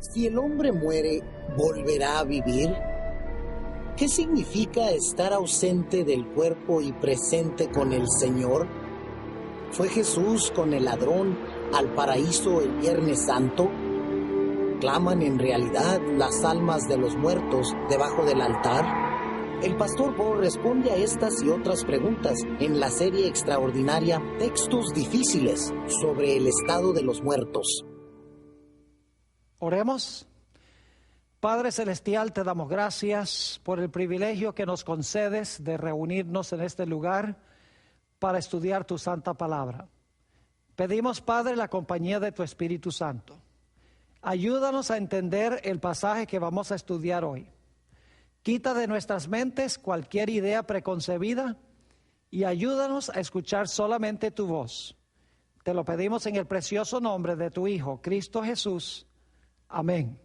Si el hombre muere, ¿volverá a vivir? ¿Qué significa estar ausente del cuerpo y presente con el Señor? ¿Fue Jesús con el ladrón al paraíso el Viernes Santo? ¿Claman en realidad las almas de los muertos debajo del altar? El pastor Bo responde a estas y otras preguntas en la serie extraordinaria Textos Difíciles sobre el estado de los muertos. Oremos. Padre Celestial, te damos gracias por el privilegio que nos concedes de reunirnos en este lugar para estudiar tu santa palabra. Pedimos, Padre, la compañía de tu Espíritu Santo. Ayúdanos a entender el pasaje que vamos a estudiar hoy. Quita de nuestras mentes cualquier idea preconcebida y ayúdanos a escuchar solamente tu voz. Te lo pedimos en el precioso nombre de tu Hijo, Cristo Jesús. Amén.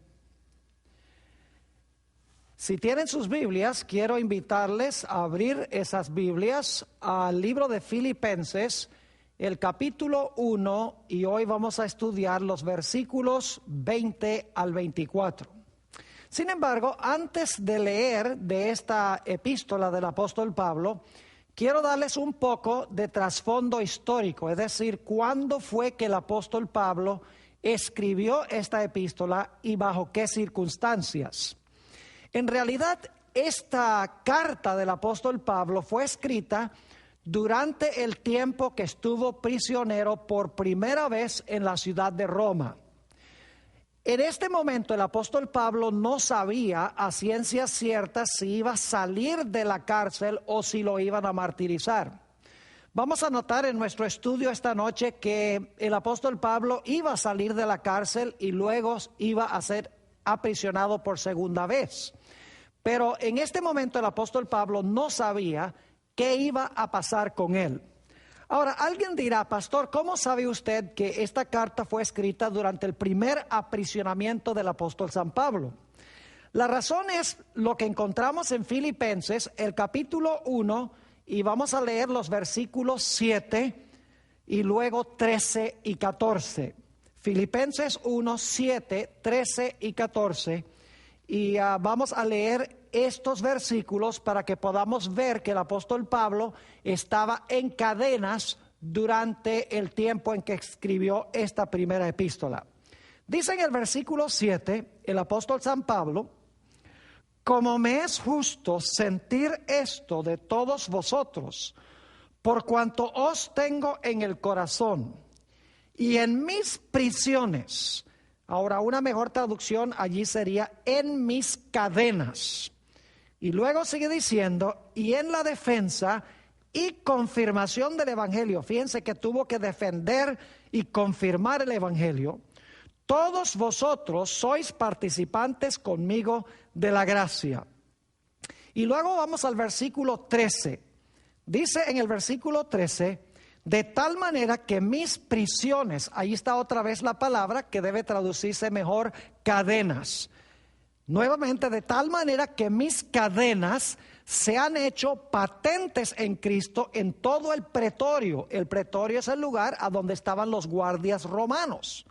Si tienen sus Biblias, quiero invitarles a abrir esas Biblias al libro de Filipenses, el capítulo 1, y hoy vamos a estudiar los versículos 20 al 24. Sin embargo, antes de leer de esta epístola del apóstol Pablo, quiero darles un poco de trasfondo histórico, es decir, cuándo fue que el apóstol Pablo escribió esta epístola y bajo qué circunstancias. En realidad, esta carta del apóstol Pablo fue escrita durante el tiempo que estuvo prisionero por primera vez en la ciudad de Roma. En este momento el apóstol Pablo no sabía a ciencia cierta si iba a salir de la cárcel o si lo iban a martirizar. Vamos a notar en nuestro estudio esta noche que el apóstol Pablo iba a salir de la cárcel y luego iba a ser aprisionado por segunda vez. Pero en este momento el apóstol Pablo no sabía qué iba a pasar con él. Ahora, alguien dirá, pastor, ¿cómo sabe usted que esta carta fue escrita durante el primer aprisionamiento del apóstol San Pablo? La razón es lo que encontramos en Filipenses, el capítulo 1, y vamos a leer los versículos 7 y luego 13 y 14. Filipenses 1, 7, 13 y 14. Y vamos a leer estos versículos para que podamos ver que el apóstol Pablo estaba en cadenas durante el tiempo en que escribió esta primera epístola. Dice en el versículo 7, el apóstol San Pablo: como me es justo sentir esto de todos vosotros, por cuanto os tengo en el corazón y en mis prisiones. Ahora, una mejor traducción allí sería en mis cadenas. Y luego sigue diciendo, y en la defensa y confirmación del evangelio. Fíjense que tuvo que defender y confirmar el evangelio. Todos vosotros sois participantes conmigo de la gracia. Y luego vamos al versículo 13. Dice en el versículo 13, de tal manera que mis prisiones, ahí está otra vez la palabra que debe traducirse mejor, cadenas. Nuevamente, de tal manera que mis cadenas se han hecho patentes en Cristo en todo el pretorio. El pretorio es el lugar a donde estaban los guardias romanos.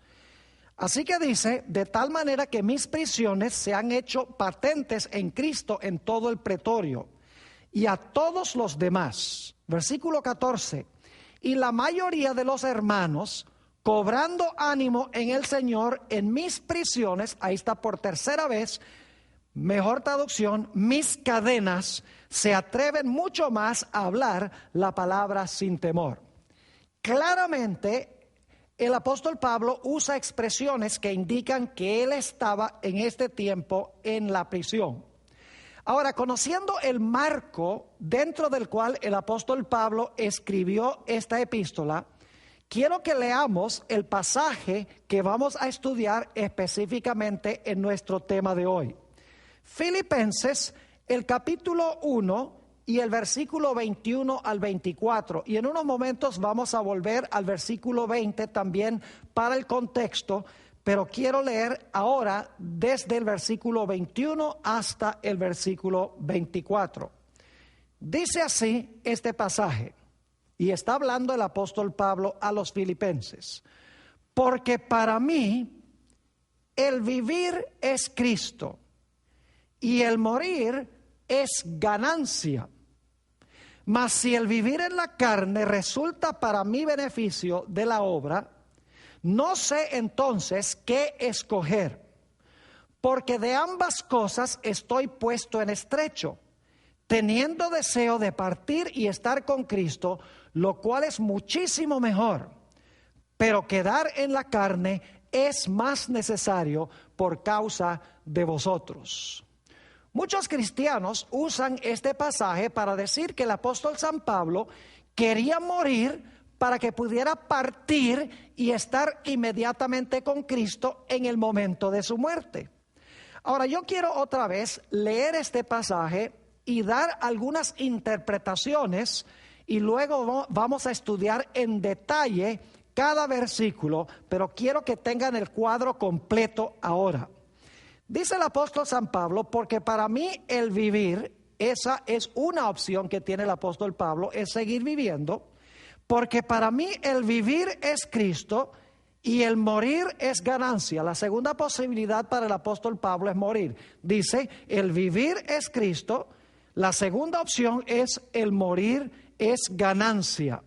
Así que dice, de tal manera que mis prisiones se han hecho patentes en Cristo en todo el pretorio. Y a todos los demás, versículo 14, y la mayoría de los hermanos, cobrando ánimo en el Señor en mis prisiones, ahí está por tercera vez, mejor traducción, mis cadenas, se atreven mucho más a hablar la palabra sin temor. Claramente, el apóstol Pablo usa expresiones que indican que él estaba en este tiempo en la prisión. Ahora, conociendo el marco dentro del cual el apóstol Pablo escribió esta epístola, quiero que leamos el pasaje que vamos a estudiar específicamente en nuestro tema de hoy. Filipenses, el capítulo 1 y el versículo 21 al 24. Y en unos momentos vamos a volver al versículo 20 también para el contexto, pero quiero leer ahora desde el versículo 21 hasta el versículo 24. Dice así este pasaje, y está hablando el apóstol Pablo a los filipenses: porque para mí el vivir es Cristo y el morir es ganancia. Mas si el vivir en la carne resulta para mi beneficio de la obra, no sé entonces qué escoger, porque de ambas cosas estoy puesto en estrecho, teniendo deseo de partir y estar con Cristo, lo cual es muchísimo mejor, pero quedar en la carne es más necesario por causa de vosotros. Muchos cristianos usan este pasaje para decir que el apóstol San Pablo quería morir para que pudiera partir y estar inmediatamente con Cristo en el momento de su muerte. Ahora, yo quiero otra vez leer este pasaje y dar algunas interpretaciones y luego vamos a estudiar en detalle cada versículo, pero quiero que tengan el cuadro completo ahora. Dice el apóstol San Pablo, porque para mí el vivir, esa es una opción que tiene el apóstol Pablo, es seguir viviendo, porque para mí el vivir es Cristo y el morir es ganancia. La segunda posibilidad para el apóstol Pablo es morir. Dice, el vivir es Cristo, la segunda opción es el morir es ganancia.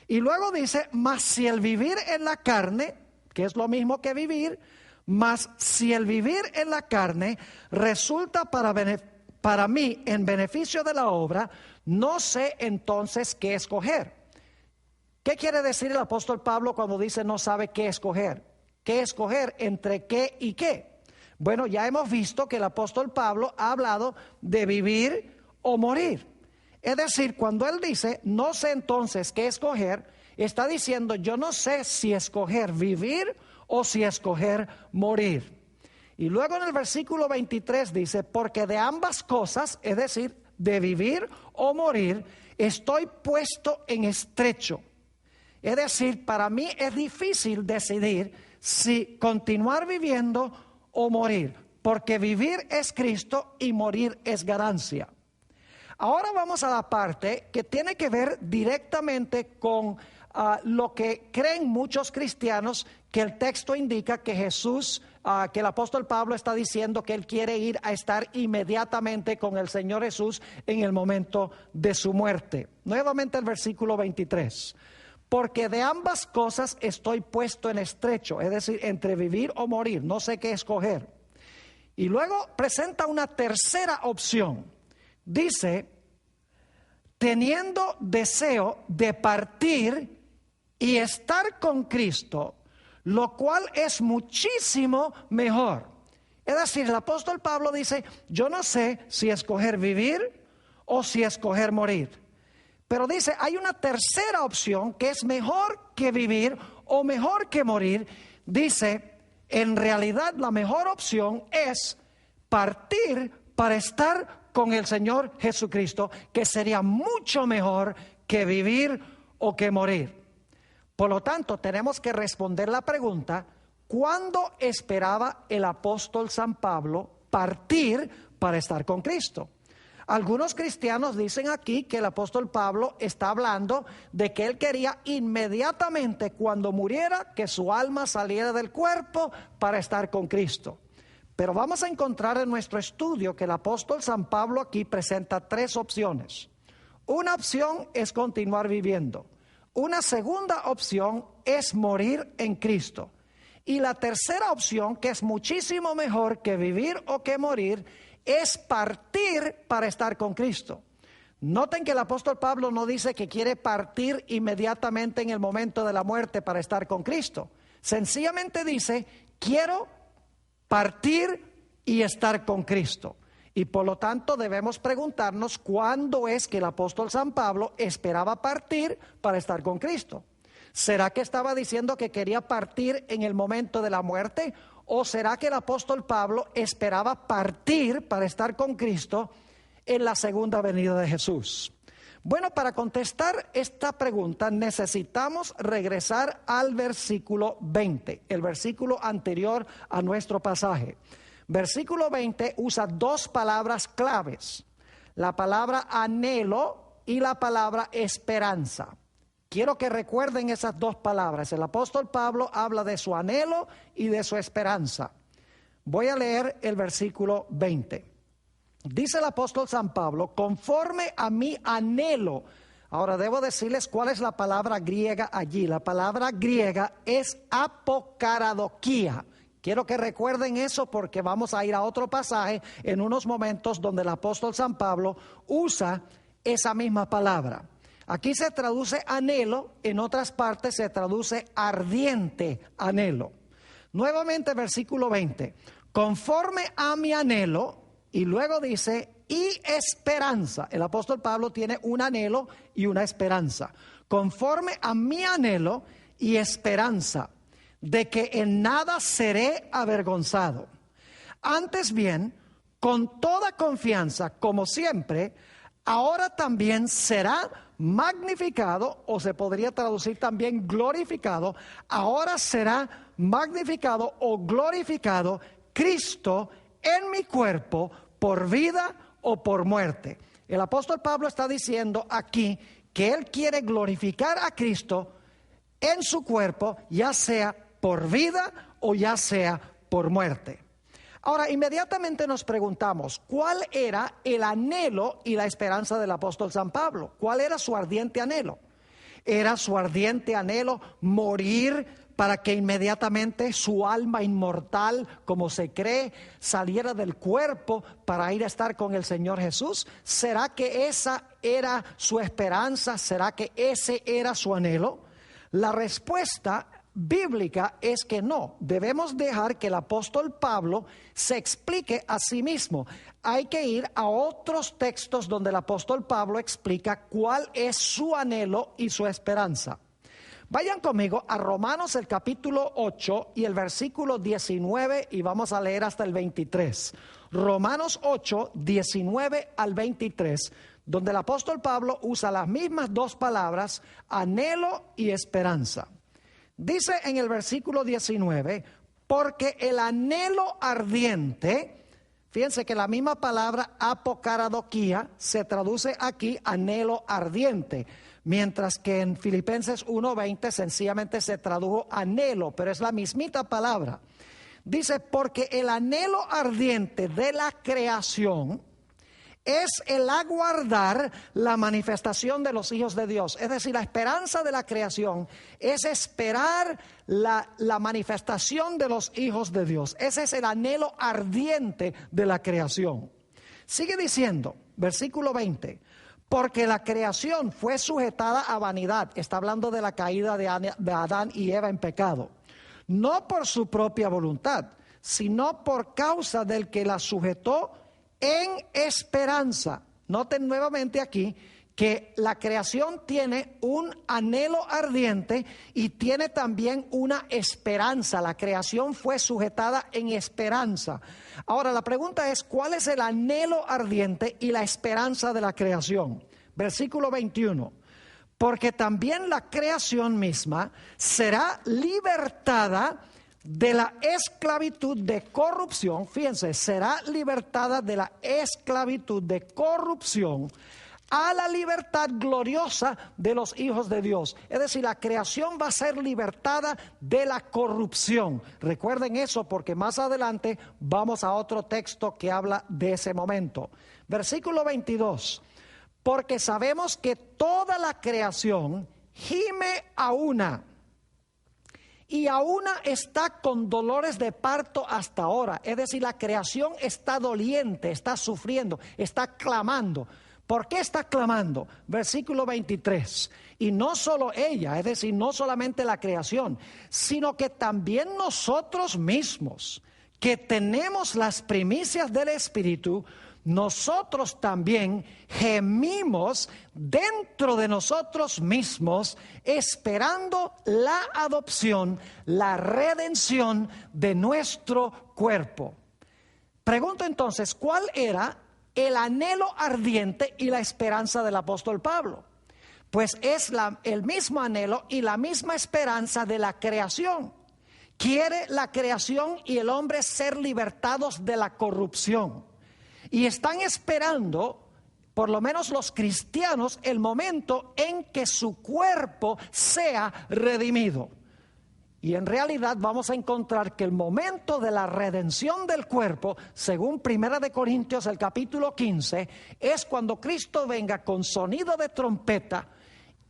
Y luego dice, mas si el vivir en la carne, que es lo mismo que vivir, mas si el vivir en la carne resulta para mí en beneficio de la obra, no sé entonces qué escoger. ¿Qué quiere decir el apóstol Pablo cuando dice no sabe qué escoger? ¿Qué escoger entre qué y qué? Bueno, ya hemos visto que el apóstol Pablo ha hablado de vivir o morir. Es decir, cuando él dice no sé entonces qué escoger, está diciendo yo no sé si escoger vivir o si escoger morir. Y luego en el versículo 23 dice, porque de ambas cosas, es decir, de vivir o morir, estoy puesto en estrecho. Es decir, para mí es difícil decidir si continuar viviendo o morir, porque vivir es Cristo y morir es ganancia. Ahora vamos a la parte que tiene que ver directamente con lo que creen muchos cristianos, que el texto indica que Jesús, que el apóstol Pablo está diciendo que él quiere ir a estar inmediatamente con el Señor Jesús en el momento de su muerte. Nuevamente el versículo 23. Porque de ambas cosas estoy puesto en estrecho, es decir, entre vivir o morir, no sé qué escoger. Y luego presenta una tercera opción. Dice, teniendo deseo de partir y estar con Cristo, lo cual es muchísimo mejor. Es decir, el apóstol Pablo dice, yo no sé si escoger vivir o si escoger morir. Pero dice, hay una tercera opción que es mejor que vivir o mejor que morir. Dice, en realidad la mejor opción es partir para estar con el Señor Jesucristo, que sería mucho mejor que vivir o que morir. Por lo tanto, tenemos que responder la pregunta, ¿cuándo esperaba el apóstol San Pablo partir para estar con Cristo? Algunos cristianos dicen aquí que el apóstol Pablo está hablando de que él quería inmediatamente cuando muriera que su alma saliera del cuerpo para estar con Cristo. Pero vamos a encontrar en nuestro estudio que el apóstol San Pablo aquí presenta tres opciones. Una opción es continuar viviendo. Una segunda opción es morir en Cristo. Y la tercera opción, que es muchísimo mejor que vivir o que morir, es partir para estar con Cristo. Noten que el apóstol Pablo no dice que quiere partir inmediatamente en el momento de la muerte para estar con Cristo. Sencillamente dice, quiero partir y estar con Cristo. Y por lo tanto debemos preguntarnos cuándo es que el apóstol San Pablo esperaba partir para estar con Cristo. ¿Será que estaba diciendo que quería partir en el momento de la muerte? ¿O será que el apóstol Pablo esperaba partir para estar con Cristo en la segunda venida de Jesús? Bueno, para contestar esta pregunta necesitamos regresar al versículo 20, el versículo anterior a nuestro pasaje. Versículo 20 usa dos palabras claves, la palabra anhelo y la palabra esperanza. quiero que recuerden esas dos palabras. El apóstol Pablo habla de su anhelo y de su esperanza. Voy a leer el versículo 20. Dice el apóstol San Pablo, conforme a mi anhelo. Ahora debo decirles cuál es la palabra griega allí. La palabra griega es apokaradokia. Quiero que recuerden eso porque vamos a ir a otro pasaje en unos momentos donde el apóstol San Pablo usa esa misma palabra. Aquí se traduce anhelo, en otras partes se traduce ardiente anhelo. Nuevamente versículo 20, conforme a mi anhelo, y luego dice, y esperanza. El apóstol Pablo tiene un anhelo y una esperanza. Conforme a mi anhelo y esperanza, de que en nada seré avergonzado. Antes bien, con toda confianza, como siempre, ahora también será magnificado, o se podría traducir también glorificado, ahora será magnificado o glorificado Cristo en mi cuerpo por vida o por muerte. El apóstol Pablo está diciendo aquí que él quiere glorificar a Cristo en su cuerpo, ya sea por vida o ya sea por muerte. Ahora, inmediatamente nos preguntamos, ¿cuál era el anhelo y la esperanza del apóstol San Pablo? ¿Cuál era su ardiente anhelo? ¿Era su ardiente anhelo morir para que inmediatamente su alma inmortal, como se cree, saliera del cuerpo para ir a estar con el Señor Jesús? ¿Será que esa era su esperanza? ¿Será que ese era su anhelo? La respuesta bíblica es que no. Debemos dejar que el apóstol Pablo se explique a sí mismo. Hay que ir a otros textos donde el apóstol Pablo explica cuál es su anhelo y su esperanza. Vayan conmigo a Romanos el capítulo 8 y el versículo 19 y vamos a leer hasta el 23. Romanos 8, 19 al 23, donde el apóstol Pablo usa las mismas dos palabras, anhelo y esperanza. Dice en el versículo 19, porque el anhelo ardiente, fíjense que la misma palabra apokaradokia se traduce aquí anhelo ardiente, mientras que en Filipenses 1:20 sencillamente se tradujo anhelo, pero es la mismita palabra. Dice, porque el anhelo ardiente de la creación es el aguardar la manifestación de los hijos de Dios. Es decir, la esperanza de la creación es esperar la manifestación de los hijos de Dios. Ese es el anhelo ardiente de la creación. Sigue diciendo, versículo 20, porque la creación fue sujetada a vanidad. Está hablando de la caída de Adán y Eva en pecado. No por su propia voluntad, sino por causa del que la sujetó en esperanza. Noten nuevamente aquí que la creación tiene un anhelo ardiente y tiene también una esperanza. La creación fue sujetada en esperanza. Ahora la pregunta es, ¿cuál es el anhelo ardiente y la esperanza de la creación? Versículo 21. Porque también la creación misma será libertada de la esclavitud de corrupción, fíjense, será libertada de la esclavitud de corrupción a la libertad gloriosa de los hijos de Dios. Es decir, la creación va a ser libertada de la corrupción. Recuerden eso porque más adelante vamos a otro texto que habla de ese momento. Versículo 22, porque sabemos que toda la creación gime a una, y a una está con dolores de parto hasta ahora. Es decir, la creación está doliente, está sufriendo, está clamando. ¿Por qué está clamando? Versículo 23. Y no solo ella, es decir, no solamente la creación, sino que también nosotros mismos, que tenemos las primicias del Espíritu, nosotros también gemimos dentro de nosotros mismos, esperando la adopción, la redención de nuestro cuerpo. Pregunto entonces, ¿cuál era el anhelo ardiente y la esperanza del apóstol Pablo? Pues es el mismo anhelo y la misma esperanza de la creación. Quiere la creación y el hombre ser libertados de la corrupción. Y están esperando por lo menos los cristianos, el momento en que su cuerpo sea redimido. Y en realidad vamos a encontrar que el momento de la redención del cuerpo, según 1 Corintios el capítulo 15, es cuando Cristo venga con sonido de trompeta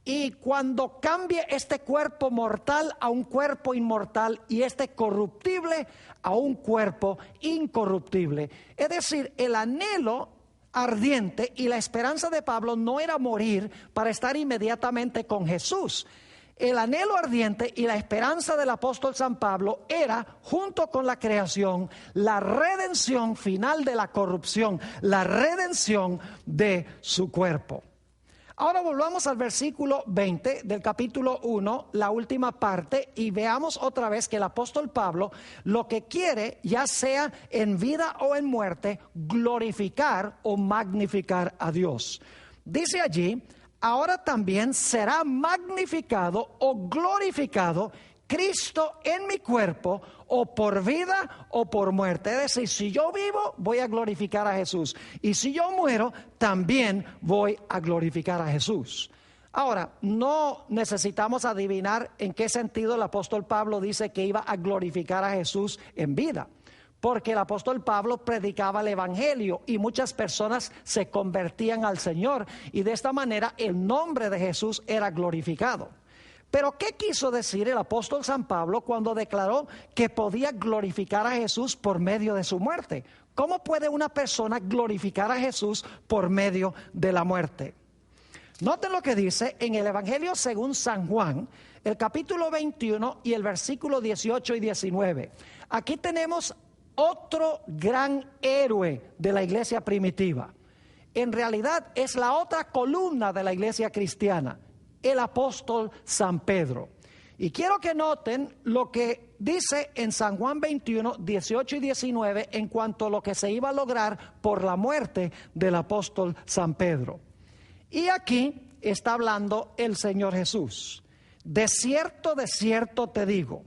y cuando cambie este cuerpo mortal a un cuerpo inmortal y este corruptible a un cuerpo incorruptible. Es decir, el anhelo ardiente y la esperanza de Pablo no era morir para estar inmediatamente con Jesús. El anhelo ardiente y la esperanza del apóstol San Pablo era, junto con la creación, la redención final de la corrupción, la redención de su cuerpo. Ahora volvamos al versículo 20 del capítulo 1, la última parte, y veamos otra vez que el apóstol Pablo lo que quiere, ya sea en vida o en muerte, glorificar o magnificar a Dios. Dice allí: ahora también será magnificado o glorificado Cristo en mi cuerpo, o por vida o por muerte. Es decir, si yo vivo, voy a glorificar a Jesús. Y si yo muero, también voy a glorificar a Jesús. Ahora, no necesitamos adivinar en qué sentido el apóstol Pablo dice que iba a glorificar a Jesús en vida. Porque el apóstol Pablo predicaba el evangelio y muchas personas se convertían al Señor. Y de esta manera el nombre de Jesús era glorificado. Pero ¿qué quiso decir el apóstol San Pablo cuando declaró que podía glorificar a Jesús por medio de su muerte? ¿Cómo puede una persona glorificar a Jesús por medio de la muerte? Noten lo que dice en el Evangelio según San Juan, el capítulo 21 y el versículo 18 y 19. Aquí tenemos otro gran héroe de la iglesia primitiva. En realidad es la otra columna de la iglesia cristiana, el apóstol San Pedro. Y quiero que noten lo que dice en San Juan 21, 18 y 19 en cuanto a lo que se iba a lograr por la muerte del apóstol San Pedro. Y aquí está hablando el Señor Jesús. De cierto te digo,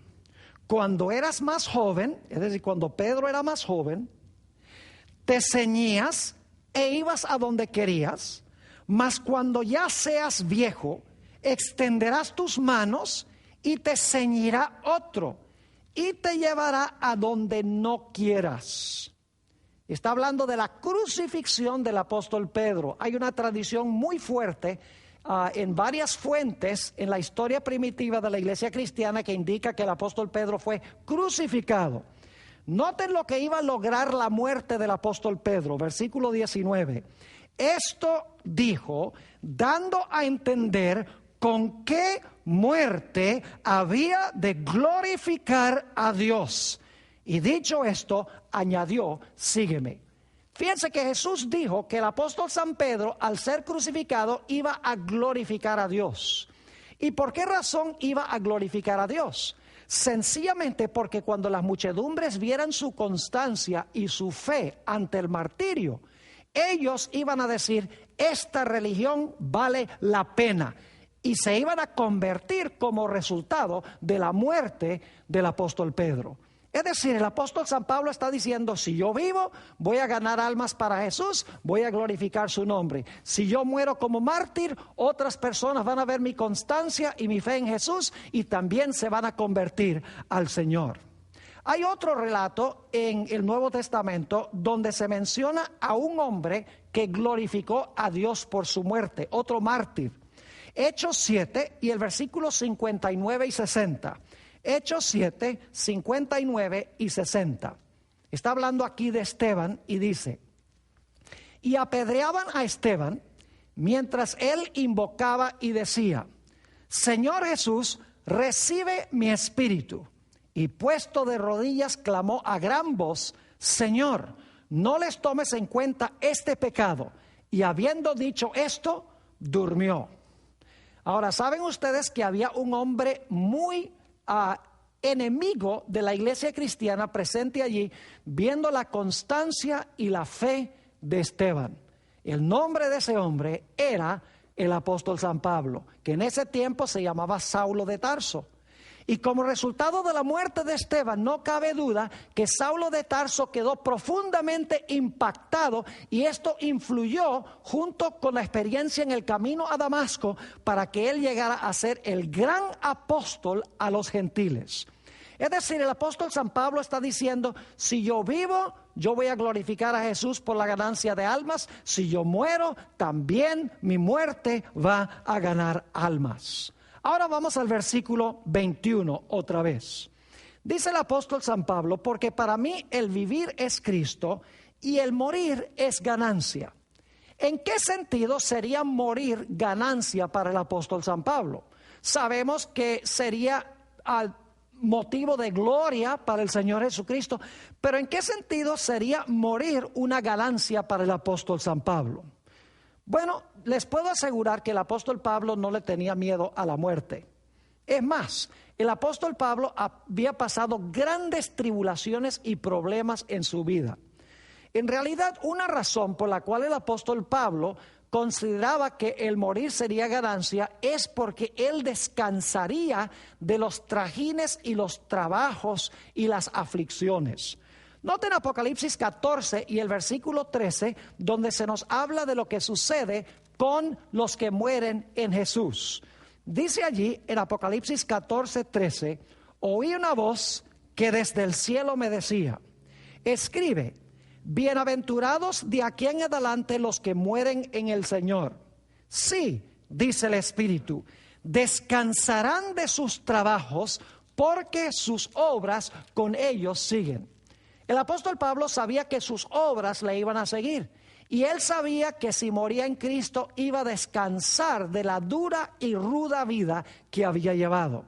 cuando eras más joven, es decir, cuando Pedro era más joven, te ceñías e ibas a donde querías, mas cuando ya seas viejo, extenderás tus manos y te ceñirá otro y te llevará a donde no quieras. Está hablando de la crucifixión del apóstol Pedro. Hay una tradición muy fuerte en varias fuentes en la historia primitiva de la iglesia cristiana que indica que el apóstol Pedro fue crucificado. Noten lo que iba a lograr la muerte del apóstol Pedro, versículo 19. Esto dijo, dando a entender con qué muerte había de glorificar a Dios. Y dicho esto, añadió, sígueme. Fíjense que Jesús dijo que el apóstol San Pedro, al ser crucificado, iba a glorificar a Dios. ¿Y por qué razón iba a glorificar a Dios? Sencillamente porque cuando las muchedumbres vieran su constancia y su fe ante el martirio, ellos iban a decir, esta religión vale la pena. Y se iban a convertir como resultado de la muerte del apóstol Pedro. Es decir, el apóstol San Pablo está diciendo, si yo vivo, voy a ganar almas para Jesús, voy a glorificar su nombre. Si yo muero como mártir, otras personas van a ver mi constancia y mi fe en Jesús y también se van a convertir al Señor. Hay otro relato en el Nuevo Testamento donde se menciona a un hombre que glorificó a Dios por su muerte, otro mártir. Hechos 7 y el versículo 59 y 60. Hechos 7, 59 y 60. Está hablando aquí de Esteban y dice, y apedreaban a Esteban mientras él invocaba y decía, Señor Jesús, recibe mi espíritu. Y puesto de rodillas clamó a gran voz, Señor, no les tomes en cuenta este pecado. Y habiendo dicho esto, durmió. Ahora, ¿saben ustedes que había un hombre muy enemigo de la iglesia cristiana presente allí, viendo la constancia y la fe de Esteban? El nombre de ese hombre era el apóstol San Pablo, que en ese tiempo se llamaba Saulo de Tarso. Y como resultado de la muerte de Esteban, no cabe duda que Saulo de Tarso quedó profundamente impactado, y esto influyó junto con la experiencia en el camino a Damasco para que él llegara a ser el gran apóstol a los gentiles. Es decir, el apóstol San Pablo está diciendo: si yo vivo, yo voy a glorificar a Jesús por la ganancia de almas. Si yo muero, también mi muerte va a ganar almas. Ahora vamos al versículo 21 otra vez. Dice el apóstol San Pablo: porque para mí el vivir es Cristo y el morir es ganancia. ¿En qué sentido sería morir ganancia para el apóstol San Pablo? Sabemos que sería motivo de gloria para el Señor Jesucristo, pero ¿en qué sentido sería morir una ganancia para el apóstol San Pablo? Bueno, les puedo asegurar que el apóstol Pablo no le tenía miedo a la muerte. Es más, el apóstol Pablo había pasado grandes tribulaciones y problemas en su vida. En realidad, una razón por la cual el apóstol Pablo consideraba que el morir sería ganancia es porque él descansaría de los trajines y los trabajos y las aflicciones. Noten Apocalipsis 14 y el versículo 13, donde se nos habla de lo que sucede con los que mueren en Jesús. Dice allí en Apocalipsis 14, 13: oí una voz que desde el cielo me decía: escribe, bienaventurados de aquí en adelante los que mueren en el Señor. Sí, dice el Espíritu, descansarán de sus trabajos, porque sus obras con ellos siguen. El apóstol Pablo sabía que sus obras le iban a seguir, y él sabía que si moría en Cristo iba a descansar de la dura y ruda vida que había llevado.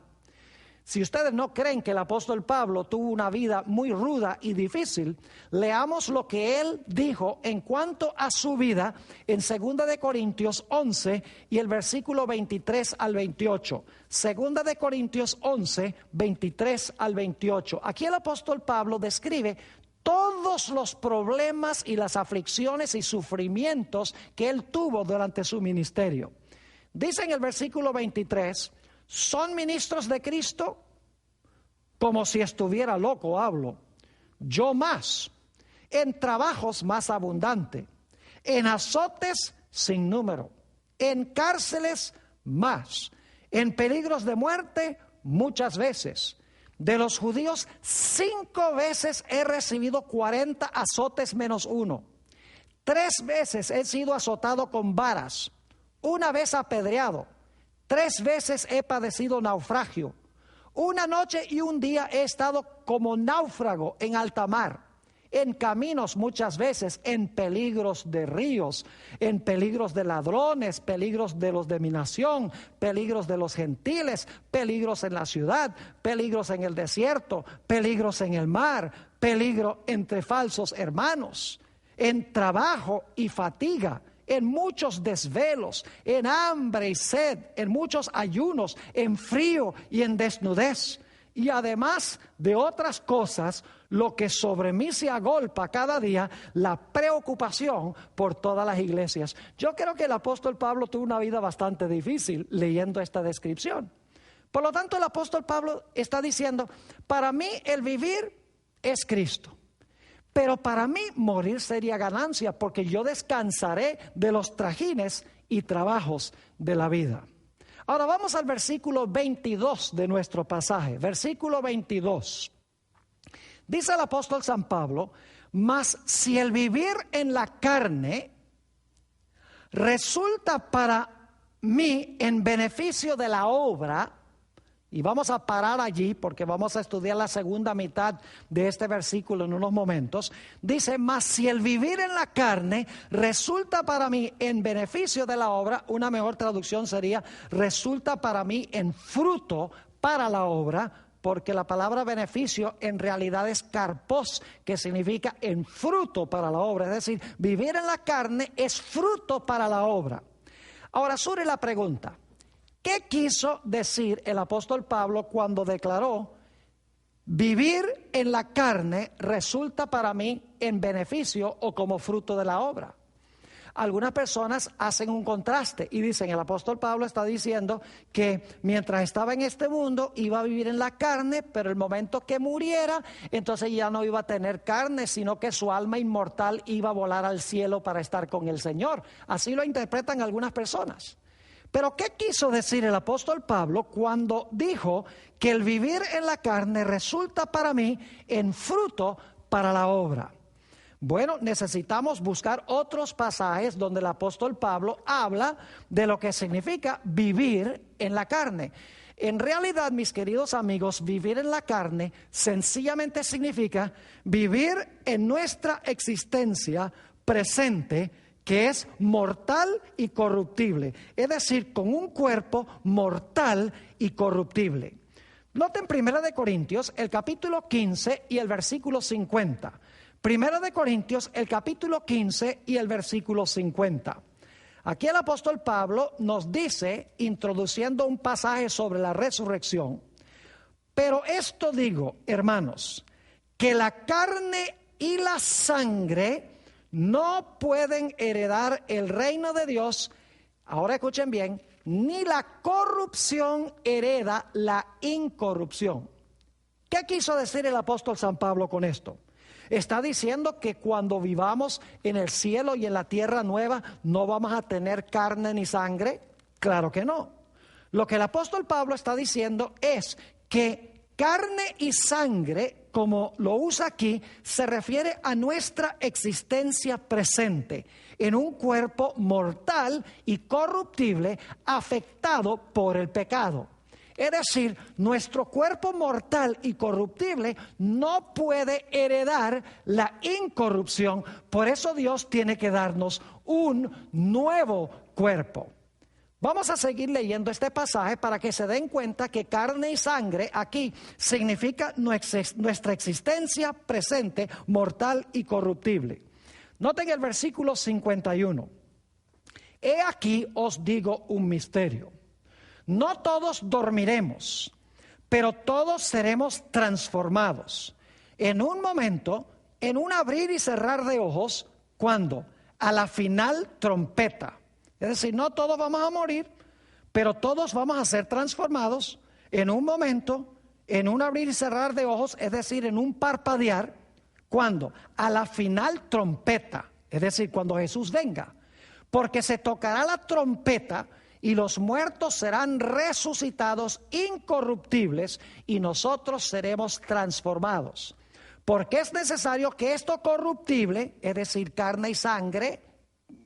Si ustedes no creen que el apóstol Pablo tuvo una vida muy ruda y difícil, leamos lo que él dijo en cuanto a su vida en 2 de Corintios 11 y el versículo 23 al 28. 2 de Corintios 11, 23 al 28. Aquí el apóstol Pablo describe todos los problemas y las aflicciones y sufrimientos que él tuvo durante su ministerio. Dice en el versículo 23: ¿son ministros de Cristo? Como si estuviera loco hablo. Yo más, en trabajos más abundante, en azotes sin número, en cárceles más, en peligros de muerte muchas veces. De los judíos 5 veces he recibido 40 azotes menos 1. 3 veces he sido azotado con varas, 1 vez apedreado. 3 veces he padecido naufragio. 1 noche y 1 día he estado como náufrago en alta mar, en caminos muchas veces, en peligros de ríos, en peligros de ladrones, peligros de los de mi nación, peligros de los gentiles, peligros en la ciudad, peligros en el desierto, peligros en el mar, peligro entre falsos hermanos, en trabajo y fatiga, en muchos desvelos, en hambre y sed, en muchos ayunos, en frío y en desnudez. Y además de otras cosas, lo que sobre mí se agolpa cada día, la preocupación por todas las iglesias. Yo creo que el apóstol Pablo tuvo una vida bastante difícil leyendo esta descripción. Por lo tanto, el apóstol Pablo está diciendo: para mí el vivir es Cristo. Pero para mí morir sería ganancia, porque yo descansaré de los trajines y trabajos de la vida. Ahora vamos al versículo 22 de nuestro pasaje. Versículo 22. Dice el apóstol San Pablo: mas si el vivir en la carne resulta para mí en beneficio de la obra. Y vamos a parar allí porque vamos a estudiar la segunda mitad de este versículo en unos momentos. Dice: mas si el vivir en la carne resulta para mí en beneficio de la obra, una mejor traducción sería: resulta para mí en fruto para la obra, porque la palabra beneficio en realidad es karpos, que significa en fruto para la obra. Es decir, vivir en la carne es fruto para la obra. Ahora surge la pregunta: ¿qué quiso decir el apóstol Pablo cuando declaró: vivir en la carne resulta para mí en beneficio o como fruto de la obra? algunas personas hacen un contraste y dicen, el apóstol Pablo está diciendo que mientras estaba en este mundo iba a vivir en la carne, pero el momento que muriera, entonces ya no iba a tener carne, sino que su alma inmortal iba a volar al cielo para estar con el Señor. Así lo interpretan algunas personas. Pero ¿qué quiso decir el apóstol Pablo cuando dijo que el vivir en la carne resulta para mí en fruto para la obra? Bueno, necesitamos buscar otros pasajes donde el apóstol Pablo habla de lo que significa vivir en la carne. En realidad, mis queridos amigos, vivir en la carne sencillamente significa vivir en nuestra existencia presente, que es mortal y corruptible, es decir, con un cuerpo mortal y corruptible. Noten 1 Corintios, el capítulo 15 y el versículo 50. 1 Corintios, el capítulo 15 y el versículo 50. Aquí el apóstol Pablo nos dice, introduciendo un pasaje sobre la resurrección, pero esto digo, hermanos, que la carne y la sangre no pueden heredar el reino de Dios. Ahora escuchen bien, ni la corrupción hereda la incorrupción. ¿Qué quiso decir el apóstol San Pablo con esto? ¿Está diciendo que cuando vivamos en el cielo y en la tierra nueva no vamos a tener carne ni sangre? Claro que no. Lo que el apóstol Pablo está diciendo es que carne y sangre, como lo usa aquí, se refiere a nuestra existencia presente en un cuerpo mortal y corruptible afectado por el pecado. Es decir, nuestro cuerpo mortal y corruptible no puede heredar la incorrupción. Por eso Dios tiene que darnos un nuevo cuerpo. Vamos a seguir leyendo este pasaje para que se den cuenta que carne y sangre aquí significa nuestra existencia presente, mortal y corruptible. Noten el versículo 51. He aquí os digo un misterio. No todos dormiremos, pero todos seremos transformados. En un momento, en un abrir y cerrar de ojos, ¿cuándo? A la final trompeta. Es decir, no todos vamos a morir, pero todos vamos a ser transformados en un momento, en un abrir y cerrar de ojos, es decir, en un parpadear. ¿Cuándo? A la final trompeta, es decir, cuando Jesús venga. Porque se tocará la trompeta y los muertos serán resucitados incorruptibles y nosotros seremos transformados. Porque es necesario que esto corruptible, es decir, carne y sangre,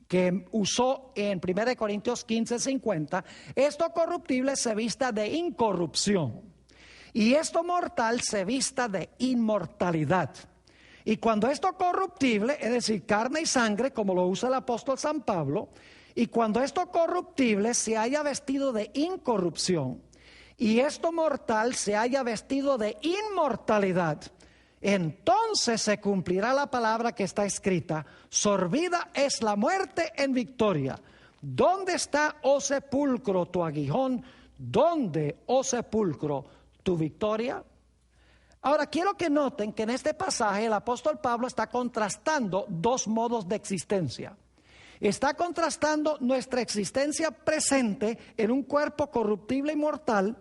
que usó en 1 Corintios 15:50, esto corruptible se vista de incorrupción y esto mortal se vista de inmortalidad. Y cuando esto corruptible, es decir, carne y sangre, como lo usa el apóstol San Pablo, y cuando esto corruptible se haya vestido de incorrupción y esto mortal se haya vestido de inmortalidad, entonces se cumplirá la palabra que está escrita: sorbida es la muerte en victoria. ¿Dónde está, oh sepulcro, tu aguijón? ¿Dónde, oh sepulcro, tu victoria? Ahora quiero que noten que en este pasaje el apóstol Pablo está contrastando dos modos de existencia. Está contrastando nuestra existencia presente en un cuerpo corruptible y mortal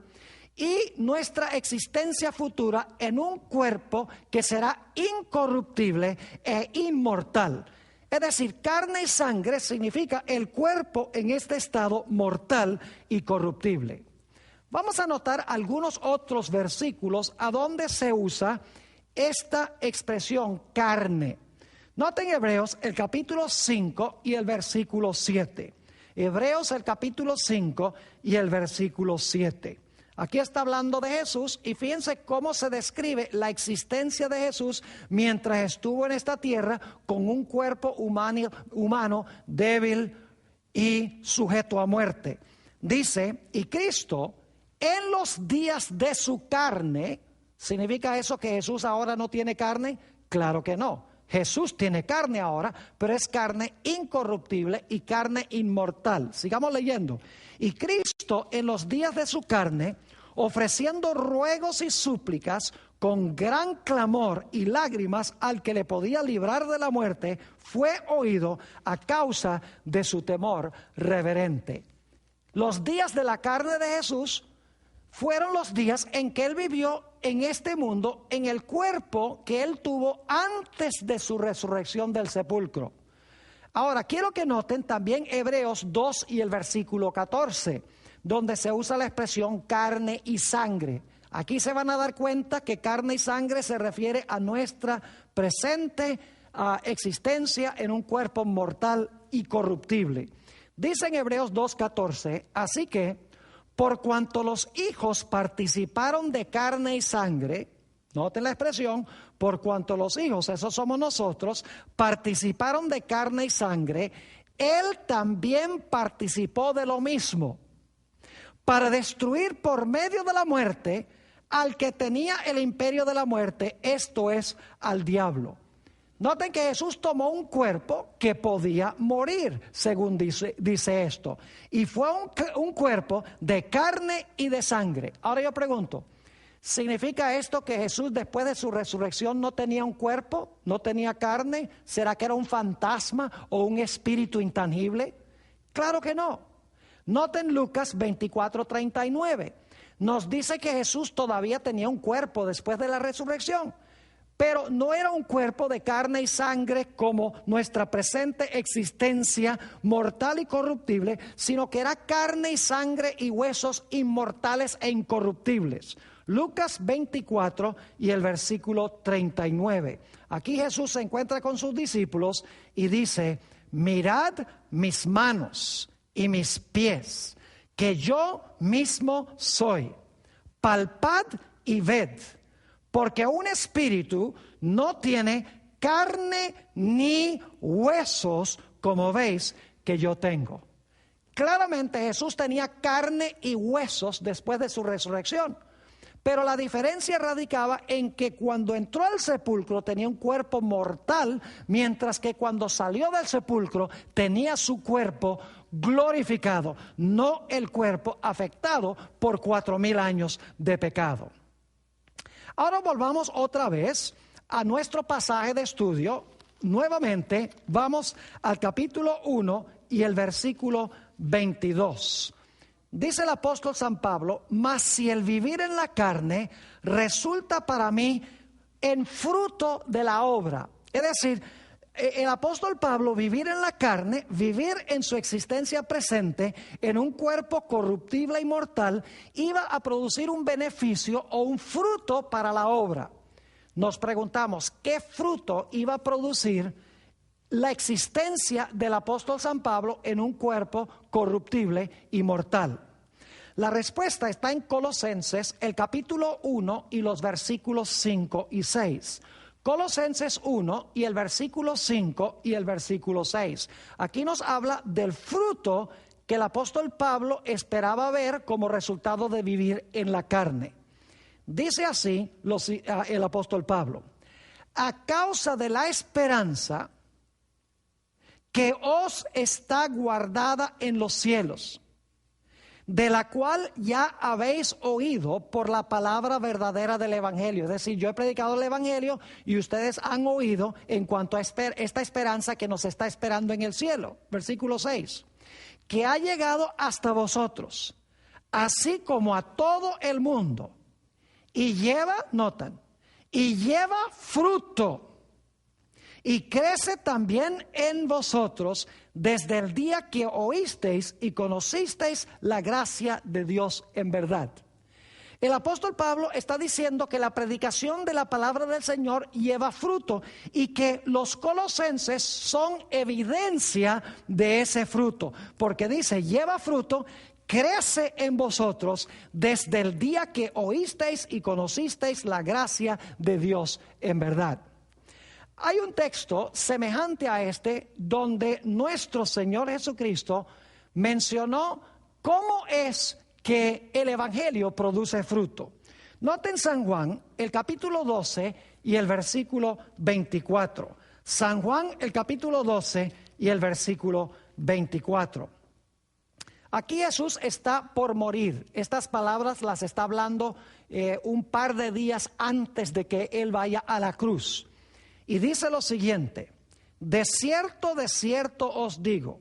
y nuestra existencia futura en un cuerpo que será incorruptible e inmortal. Es decir, carne y sangre significa el cuerpo en este estado mortal y corruptible. Vamos a notar algunos otros versículos a donde se usa esta expresión carne. Noten Hebreos el capítulo 5 y el versículo 7. Hebreos el capítulo 5 y el versículo 7. Aquí está hablando de Jesús y fíjense cómo se describe la existencia de Jesús mientras estuvo en esta tierra con un cuerpo humano débil y sujeto a muerte. Dice, y Cristo en los días de su carne, ¿significa eso que Jesús ahora no tiene carne? Claro que no. Jesús tiene carne ahora, pero es carne incorruptible y carne inmortal. Sigamos leyendo. Y Cristo en los días de su carne, ofreciendo ruegos y súplicas con gran clamor y lágrimas al que le podía librar de la muerte, fue oído a causa de su temor reverente. Los días de la carne de Jesús fueron los días en que Él vivió en este mundo, en el cuerpo que Él tuvo antes de su resurrección del sepulcro. Ahora, quiero que noten también Hebreos 2 y el versículo 14, donde se usa la expresión carne y sangre. Aquí se van a dar cuenta que carne y sangre se refiere a nuestra presente existencia en un cuerpo mortal y corruptible. Dice en Hebreos 2:14, así que por cuanto los hijos participaron de carne y sangre, noten la expresión, por cuanto los hijos, esos somos nosotros, participaron de carne y sangre, Él también participó de lo mismo, para destruir por medio de la muerte al que tenía el imperio de la muerte, esto es, al diablo. Noten que Jesús tomó un cuerpo que podía morir, según dice esto. Y fue un cuerpo de carne y de sangre. Ahora yo pregunto, ¿significa esto que Jesús después de su resurrección no tenía un cuerpo? ¿No tenía carne? ¿Será que era un fantasma o un espíritu intangible? Claro que no. Noten Lucas 24:39. Nos dice que Jesús todavía tenía un cuerpo después de la resurrección. Pero no era un cuerpo de carne y sangre como nuestra presente existencia mortal y corruptible, sino que era carne y sangre y huesos inmortales e incorruptibles. Lucas 24 y el versículo 39. Aquí Jesús se encuentra con sus discípulos y dice, mirad mis manos y mis pies, que yo mismo soy. Palpad y ved. Porque un espíritu no tiene carne ni huesos, como veis que yo tengo. Claramente Jesús tenía carne y huesos después de su resurrección. Pero la diferencia radicaba en que cuando entró al sepulcro tenía un cuerpo mortal, mientras que cuando salió del sepulcro tenía su cuerpo glorificado, no el cuerpo afectado por 4,000 años de pecado. Ahora volvamos otra vez a nuestro pasaje de estudio. Nuevamente vamos al capítulo 1 y el versículo 22. Dice el apóstol San Pablo, mas si el vivir en la carne resulta para mí en fruto de la obra. Es decir, el apóstol Pablo, vivir en la carne, vivir en su existencia presente, en un cuerpo corruptible y mortal, iba a producir un beneficio o un fruto para la obra. Nos preguntamos, ¿qué fruto iba a producir la existencia del apóstol San Pablo en un cuerpo corruptible y mortal? La respuesta está en Colosenses, el capítulo 1 y los versículos 5 y 6. Colosenses 1 y el versículo 5 y el versículo 6. Aquí nos habla del fruto que el apóstol Pablo esperaba ver como resultado de vivir en la carne. Dice así el apóstol Pablo, a causa de la esperanza que os está guardada en los cielos, de la cual ya habéis oído por la palabra verdadera del Evangelio. Es decir, yo he predicado el Evangelio y ustedes han oído en cuanto a esta esperanza que nos está esperando en el cielo. Versículo 6. Que ha llegado hasta vosotros, así como a todo el mundo, y lleva, notan, y lleva fruto, y crece también en vosotros desde el día que oísteis y conocisteis la gracia de Dios en verdad. El apóstol Pablo está diciendo que la predicación de la palabra del Señor lleva fruto y que los colosenses son evidencia de ese fruto, porque dice, lleva fruto, crece en vosotros desde el día que oísteis y conocisteis la gracia de Dios en verdad. Hay un texto semejante a este donde nuestro Señor Jesucristo mencionó cómo es que el Evangelio produce fruto. Noten San Juan, el capítulo 12 y el versículo 24. San Juan, el capítulo 12 y el versículo 24. Aquí Jesús está por morir. Estas palabras las está hablando un par de días antes de que Él vaya a la cruz. Y dice lo siguiente: de cierto os digo,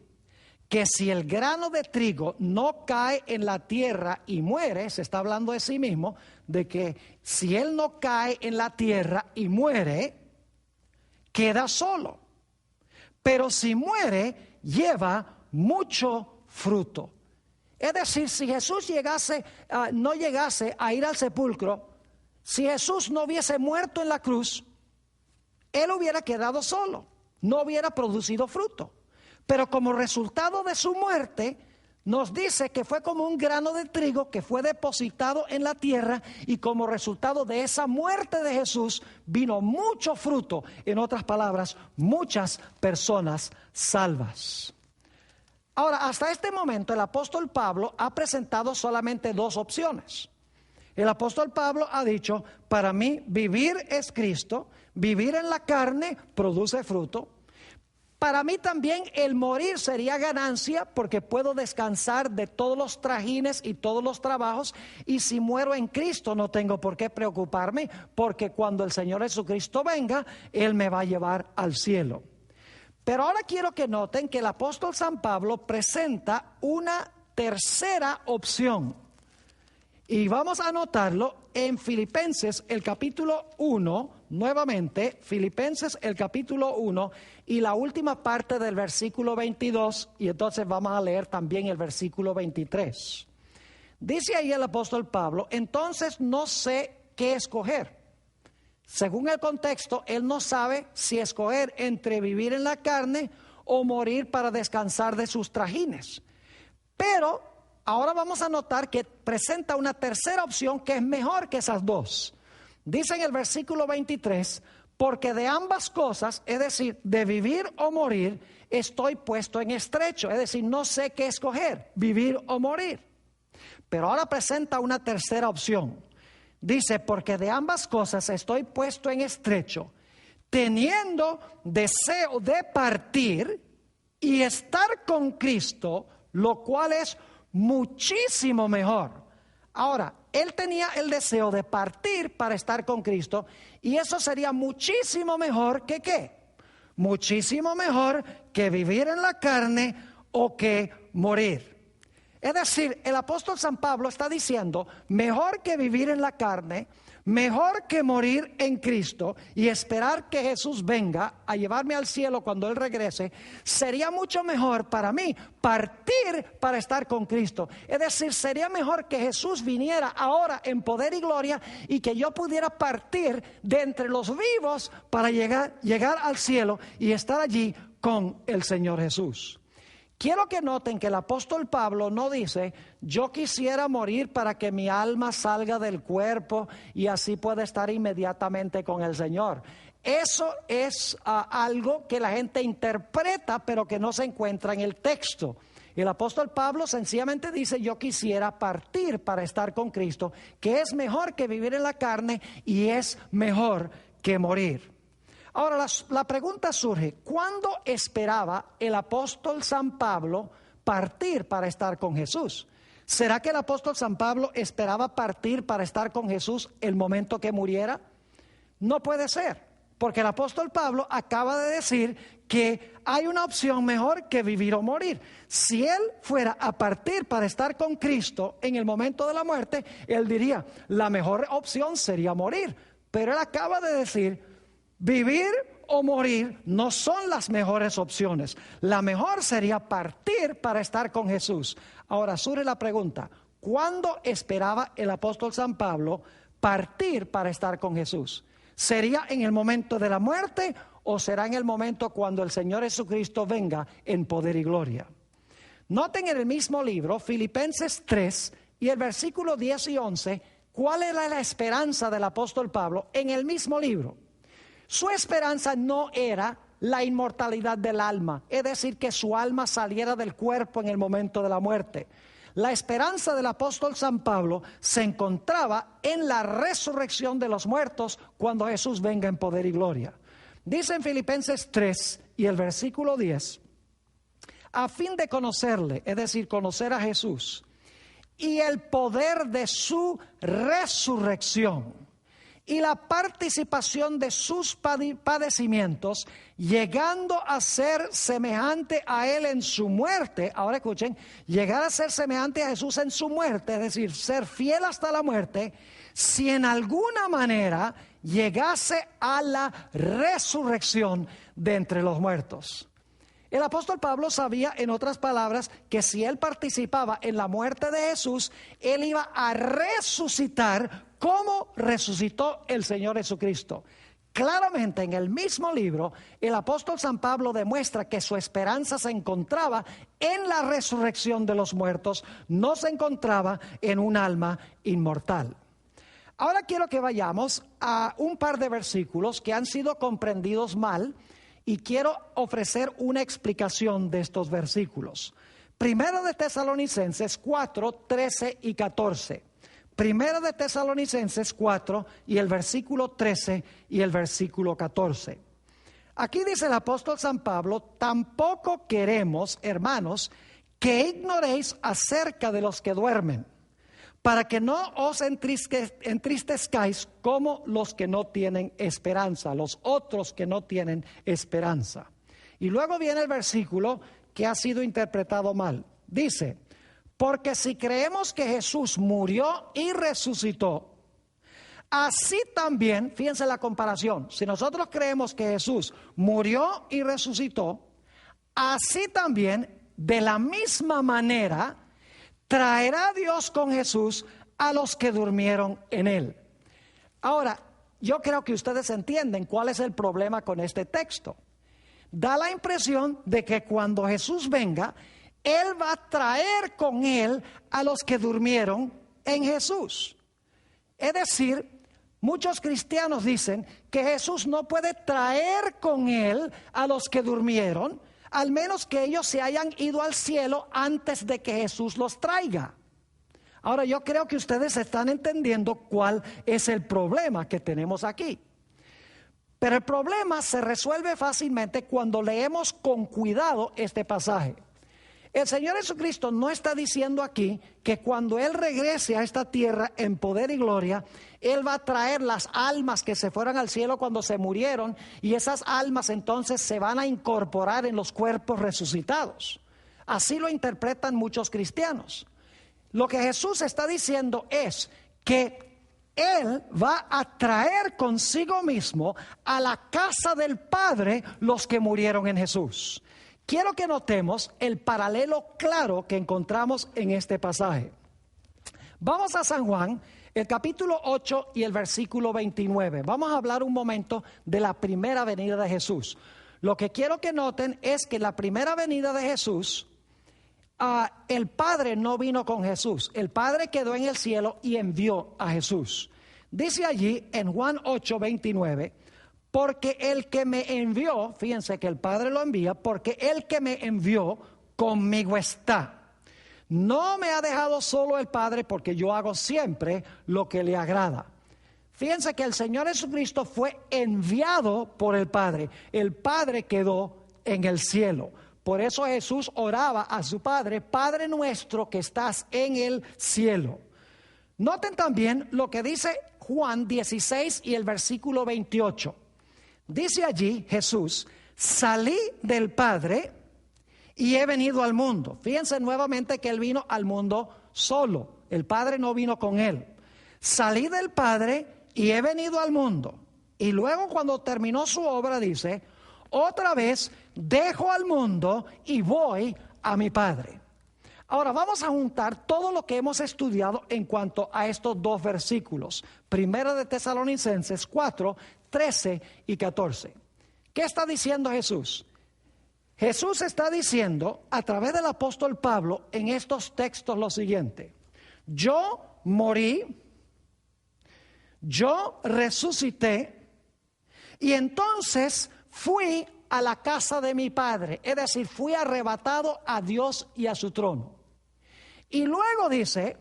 que si el grano de trigo no cae en la tierra y muere, se está hablando de sí mismo, de que si él no cae en la tierra y muere, queda solo. Pero si muere, lleva mucho fruto. Es decir, si Jesús no llegase a ir al sepulcro, si Jesús no hubiese muerto en la cruz, él hubiera quedado solo, no hubiera producido fruto. Pero como resultado de su muerte, nos dice que fue como un grano de trigo que fue depositado en la tierra, y como resultado de esa muerte de Jesús vino mucho fruto. En otras palabras, muchas personas salvas. Ahora, hasta este momento el apóstol Pablo ha presentado solamente dos opciones. El apóstol Pablo ha dicho: para mí vivir es Cristo, vivir en la carne produce fruto. Para mí también el morir sería ganancia, porque puedo descansar de todos los trajines y todos los trabajos, y si muero en Cristo no tengo por qué preocuparme, porque cuando el Señor Jesucristo venga, Él me va a llevar al cielo. Pero ahora quiero que noten que el apóstol San Pablo presenta una tercera opción, y vamos a anotarlo en Filipenses el capítulo 1, nuevamente, Filipenses el capítulo 1 y la última parte del versículo 22, y entonces vamos a leer también el versículo 23. Dice ahí el apóstol Pablo: entonces no sé qué escoger. Según el contexto, él no sabe si escoger entre vivir en la carne o morir para descansar de sus trajines. Pero ahora vamos a notar que presenta una tercera opción que es mejor que esas dos. Dice en el versículo 23: porque de ambas cosas, es decir, de vivir o morir, estoy puesto en estrecho. Es decir, no sé qué escoger, vivir o morir. Pero ahora presenta una tercera opción. Dice: porque de ambas cosas estoy puesto en estrecho, teniendo deseo de partir y estar con Cristo, lo cual es muchísimo mejor. Ahora, él tenía el deseo de partir para estar con Cristo, y eso sería muchísimo mejor que ¿qué? Muchísimo mejor que vivir en la carne o que morir. Es decir, el apóstol San Pablo está diciendo: mejor que vivir en la carne, mejor que morir en Cristo y esperar que Jesús venga a llevarme al cielo cuando Él regrese, sería mucho mejor para mí partir para estar con Cristo. Es decir, sería mejor que Jesús viniera ahora en poder y gloria, y que yo pudiera partir de entre los vivos para llegar al cielo y estar allí con el Señor Jesús. Quiero que noten que el apóstol Pablo no dice: yo quisiera morir para que mi alma salga del cuerpo y así pueda estar inmediatamente con el Señor. Eso es algo que la gente interpreta, pero que no se encuentra en el texto. El apóstol Pablo sencillamente dice: yo quisiera partir para estar con Cristo, que es mejor que vivir en la carne y es mejor que morir. Ahora la pregunta surge: ¿cuándo esperaba el apóstol San Pablo partir para estar con Jesús? ¿Será que el apóstol San Pablo esperaba partir para estar con Jesús el momento que muriera? No puede ser, porque el apóstol Pablo acaba de decir que hay una opción mejor que vivir o morir. Si él fuera a partir para estar con Cristo en el momento de la muerte, él diría: la mejor opción sería morir. Pero él acaba de decir: vivir o morir no son las mejores opciones. La mejor sería partir para estar con Jesús. Ahora surge la pregunta: ¿cuándo esperaba el apóstol San Pablo partir para estar con Jesús? ¿Sería en el momento de la muerte o será en el momento cuando el Señor Jesucristo venga en poder y gloria? Noten en el mismo libro, Filipenses 3 y el versículo 10 y 11, cuál era la esperanza del apóstol Pablo en el mismo libro. Su esperanza no era la inmortalidad del alma, es decir, que su alma saliera del cuerpo en el momento de la muerte. La esperanza del apóstol San Pablo se encontraba en la resurrección de los muertos cuando Jesús venga en poder y gloria. Dice en Filipenses 3 y el versículo 10: a fin de conocerle, es decir, conocer a Jesús, y el poder de su resurrección, y la participación de sus padecimientos, llegando a ser semejante a él en su muerte. Ahora escuchen, llegar a ser semejante a Jesús en su muerte, es decir, ser fiel hasta la muerte, si en alguna manera llegase a la resurrección de entre los muertos. El apóstol Pablo sabía, en otras palabras, que si él participaba en la muerte de Jesús, él iba a resucitar como resucitó el Señor Jesucristo. Claramente en el mismo libro, el apóstol San Pablo demuestra que su esperanza se encontraba en la resurrección de los muertos, no se encontraba en un alma inmortal. Ahora quiero que vayamos a un par de versículos que han sido comprendidos mal, y quiero ofrecer una explicación de estos versículos. Primero de Tesalonicenses 4, 13 y 14. Primero de Tesalonicenses 4 y el versículo 13 y el versículo 14. Aquí dice el apóstol San Pablo: tampoco queremos, hermanos, que ignoréis acerca de los que duermen, para que no os entristezcáis como los que no tienen esperanza, los otros que no tienen esperanza. Y luego viene el versículo que ha sido interpretado mal. Dice: porque si creemos que Jesús murió y resucitó, así también, fíjense la comparación, si nosotros creemos que Jesús murió y resucitó, así también, de la misma manera, traerá Dios con Jesús a los que durmieron en él. Ahora, yo creo que ustedes entienden cuál es el problema con este texto. Da la impresión de que cuando Jesús venga, él va a traer con él a los que durmieron en Jesús. Es decir, muchos cristianos dicen que Jesús no puede traer con él a los que durmieron, al menos que ellos se hayan ido al cielo antes de que Jesús los traiga. Ahora, yo creo que ustedes están entendiendo cuál es el problema que tenemos aquí. Pero el problema se resuelve fácilmente cuando leemos con cuidado este pasaje. El Señor Jesucristo no está diciendo aquí que cuando Él regrese a esta tierra en poder y gloria, Él va a traer las almas que se fueron al cielo cuando se murieron, y esas almas entonces se van a incorporar en los cuerpos resucitados. Así lo interpretan muchos cristianos. Lo que Jesús está diciendo es que Él va a traer consigo mismo a la casa del Padre los que murieron en Jesús. Quiero que notemos el paralelo claro que encontramos en este pasaje. Vamos a San Juan, el capítulo 8 y el versículo 29. Vamos a hablar un momento de la primera venida de Jesús. Lo que quiero que noten es que la primera venida de Jesús, el Padre no vino con Jesús. El Padre quedó en el cielo y envió a Jesús. Dice allí en Juan 8, 29... porque el que me envió, fíjense que el Padre lo envía, porque el que me envió conmigo está. No me ha dejado solo el Padre, porque yo hago siempre lo que le agrada. Fíjense que el Señor Jesucristo fue enviado por el Padre. El Padre quedó en el cielo. Por eso Jesús oraba a su Padre: Padre nuestro que estás en el cielo. Noten también lo que dice Juan 16 y el versículo 28. Dice allí Jesús: salí del Padre y he venido al mundo. Fíjense nuevamente que Él vino al mundo solo. El Padre no vino con Él. Salí del Padre y he venido al mundo. Y luego, cuando terminó su obra, dice: otra vez dejo al mundo y voy a mi Padre. Ahora vamos a juntar todo lo que hemos estudiado en cuanto a estos dos versículos. Primero de Tesalonicenses 4, 13 y 14. ¿Qué está diciendo Jesús? Jesús está diciendo a través del apóstol Pablo en estos textos lo siguiente: yo morí, yo resucité y entonces fui a la casa de mi Padre, es decir, fui arrebatado a Dios y a su trono. Y luego dice: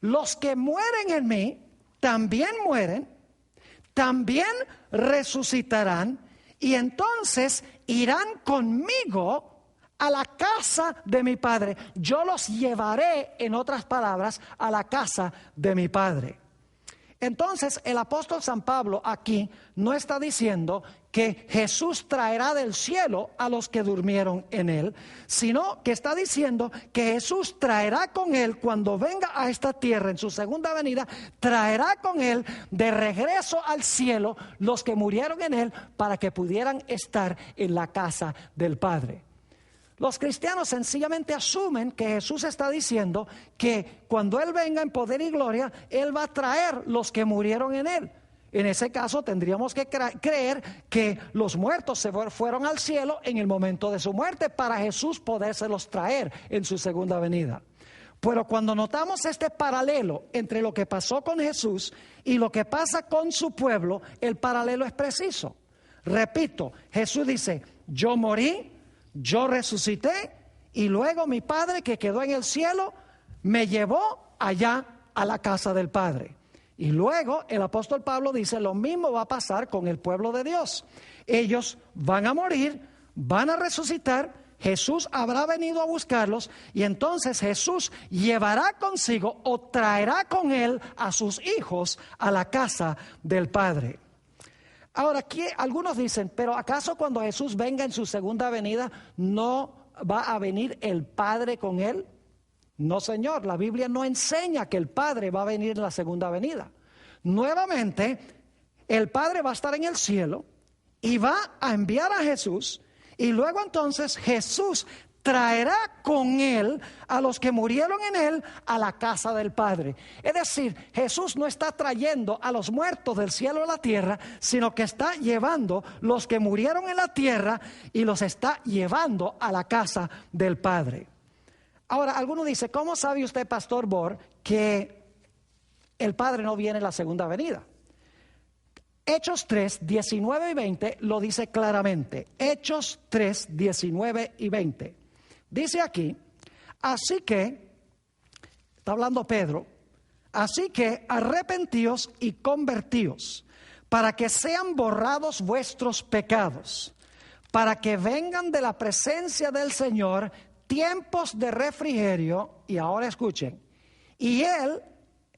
los que mueren en mí también mueren, también resucitarán, y entonces irán conmigo a la casa de mi Padre. Yo los llevaré, en otras palabras, a la casa de mi Padre. Entonces, el apóstol San Pablo aquí no está diciendo que Jesús traerá del cielo a los que durmieron en él, sino que está diciendo que Jesús traerá con él, cuando venga a esta tierra en su segunda venida, traerá con él de regreso al cielo los que murieron en él, para que pudieran estar en la casa del Padre. Los cristianos sencillamente asumen que Jesús está diciendo que cuando Él venga en poder y gloria, Él va a traer los que murieron en Él. En ese caso tendríamos que creer que los muertos se fueron al cielo en el momento de su muerte, para Jesús podérselos traer en su segunda venida. Pero cuando notamos este paralelo entre lo que pasó con Jesús y lo que pasa con su pueblo, el paralelo es preciso. Repito, Jesús dice: yo morí, yo resucité, y luego mi Padre que quedó en el cielo me llevó allá a la casa del Padre. Y luego el apóstol Pablo dice: lo mismo va a pasar con el pueblo de Dios. Ellos van a morir, van a resucitar, Jesús habrá venido a buscarlos, y entonces Jesús llevará consigo o traerá con él a sus hijos a la casa del Padre. Ahora, aquí algunos dicen: pero ¿acaso cuando Jesús venga en su segunda venida no va a venir el Padre con él? No, señor, la Biblia no enseña que el Padre va a venir en la segunda venida. Nuevamente, el Padre va a estar en el cielo y va a enviar a Jesús, y luego entonces Jesús traerá con él a los que murieron en él a la casa del Padre. Es decir, Jesús no está trayendo a los muertos del cielo a la tierra, sino que está llevando los que murieron en la tierra y los está llevando a la casa del Padre. Ahora, alguno dice: ¿cómo sabe usted, Pastor Bor, que el Padre no viene en la segunda venida? Hechos 3, 19 y 20 lo dice claramente. Hechos 3, 19 y 20. Dice aquí: así que, está hablando Pedro, así que arrepentíos y convertíos, para que sean borrados vuestros pecados, para que vengan de la presencia del Señor tiempos de refrigerio. Y ahora escuchen: y Él,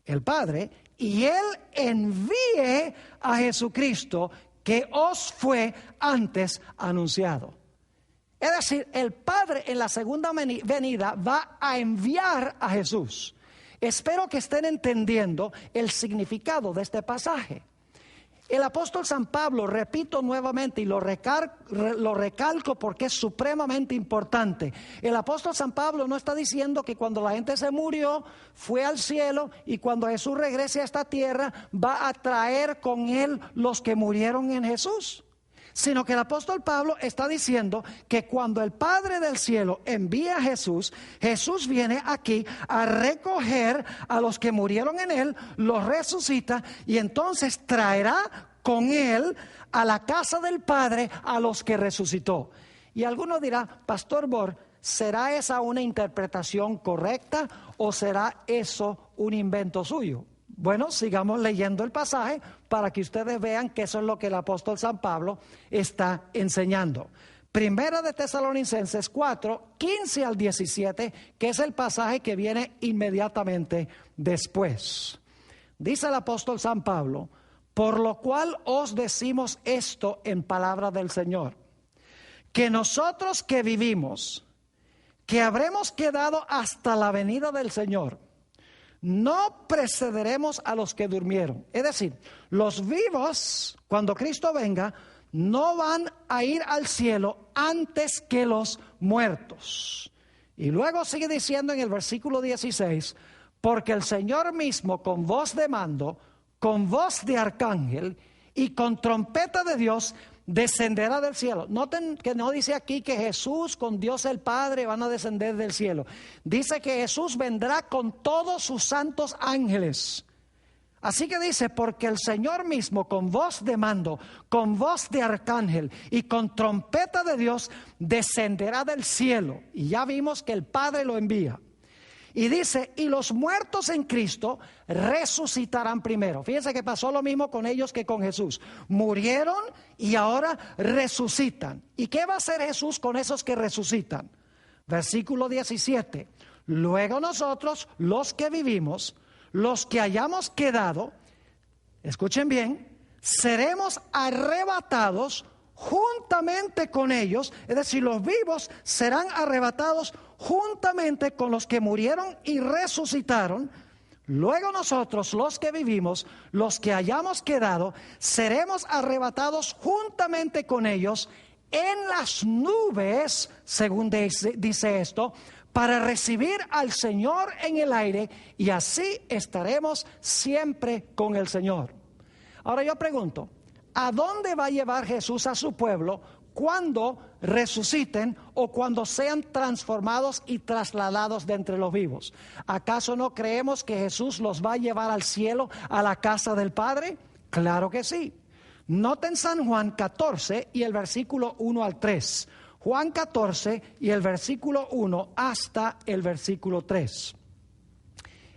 el Padre, y Él envíe a Jesucristo, que os fue antes anunciado. Es decir, el Padre en la segunda venida va a enviar a Jesús. Espero que estén entendiendo el significado de este pasaje. El apóstol San Pablo, repito nuevamente y lo recalco porque es supremamente importante. El apóstol San Pablo no está diciendo que cuando la gente se murió, fue al cielo, y cuando Jesús regrese a esta tierra va a traer con él los que murieron en Jesús. Sino que el apóstol Pablo está diciendo que cuando el Padre del cielo envía a Jesús, Jesús viene aquí a recoger a los que murieron en él, los resucita, y entonces traerá con él a la casa del Padre a los que resucitó. Y alguno dirá: Pastor Bor, ¿será esa una interpretación correcta o será eso un invento suyo? Bueno, sigamos leyendo el pasaje para que ustedes vean que eso es lo que el apóstol San Pablo está enseñando. Primera de Tesalonicenses 4, 15 al 17, que es el pasaje que viene inmediatamente después. Dice el apóstol San Pablo: por lo cual os decimos esto en palabra del Señor, que nosotros que vivimos, que habremos quedado hasta la venida del Señor, no precederemos a los que durmieron. Es decir, los vivos, cuando Cristo venga, no van a ir al cielo antes que los muertos. Y luego sigue diciendo en el versículo 16: porque el Señor mismo, con voz de mando, con voz de arcángel y con trompeta de Dios, descenderá del cielo. Noten que no dice aquí que Jesús con Dios el Padre van a descender del cielo. Dice que Jesús vendrá con todos sus santos ángeles. Así que dice: porque el Señor mismo, con voz de mando, con voz de arcángel y con trompeta de Dios, descenderá del cielo. Y ya vimos que el Padre lo envía. Y dice: y los muertos en Cristo resucitarán primero. Fíjense que pasó lo mismo con ellos que con Jesús. Murieron y ahora resucitan. ¿Y qué va a hacer Jesús con esos que resucitan? Versículo 17. Luego nosotros, los que vivimos, los que hayamos quedado, escuchen bien, seremos arrebatados juntamente con ellos, es decir, los vivos serán arrebatados juntamente con los que murieron y resucitaron. Luego nosotros, los que vivimos, los que hayamos quedado, seremos arrebatados juntamente con ellos en las nubes, según dice esto, para recibir al Señor en el aire, y así estaremos siempre con el Señor. Ahora yo pregunto, ¿a dónde va a llevar Jesús a su pueblo cuando resuciten o cuando sean transformados y trasladados de entre los vivos? ¿Acaso no creemos que Jesús los va a llevar al cielo, a la casa del Padre? Claro que sí. Noten San Juan 14 y el versículo 1 al 3. Juan 14 y el versículo 1 hasta el versículo 3.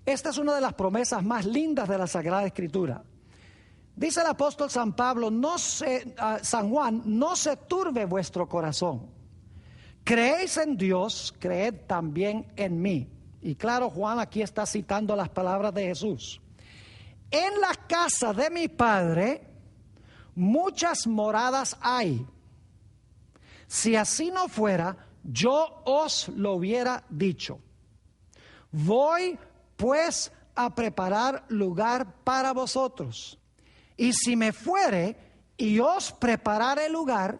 Esta es una de las promesas más lindas de la Sagrada Escritura. Dice el apóstol San Pablo, San Juan, no se turbe vuestro corazón. Creéis en Dios, creed también en mí. Y claro, Juan aquí está citando las palabras de Jesús. En la casa de mi Padre muchas moradas hay. Si así no fuera, yo os lo hubiera dicho. Voy pues a preparar lugar para vosotros. Y si me fuere y os preparare lugar,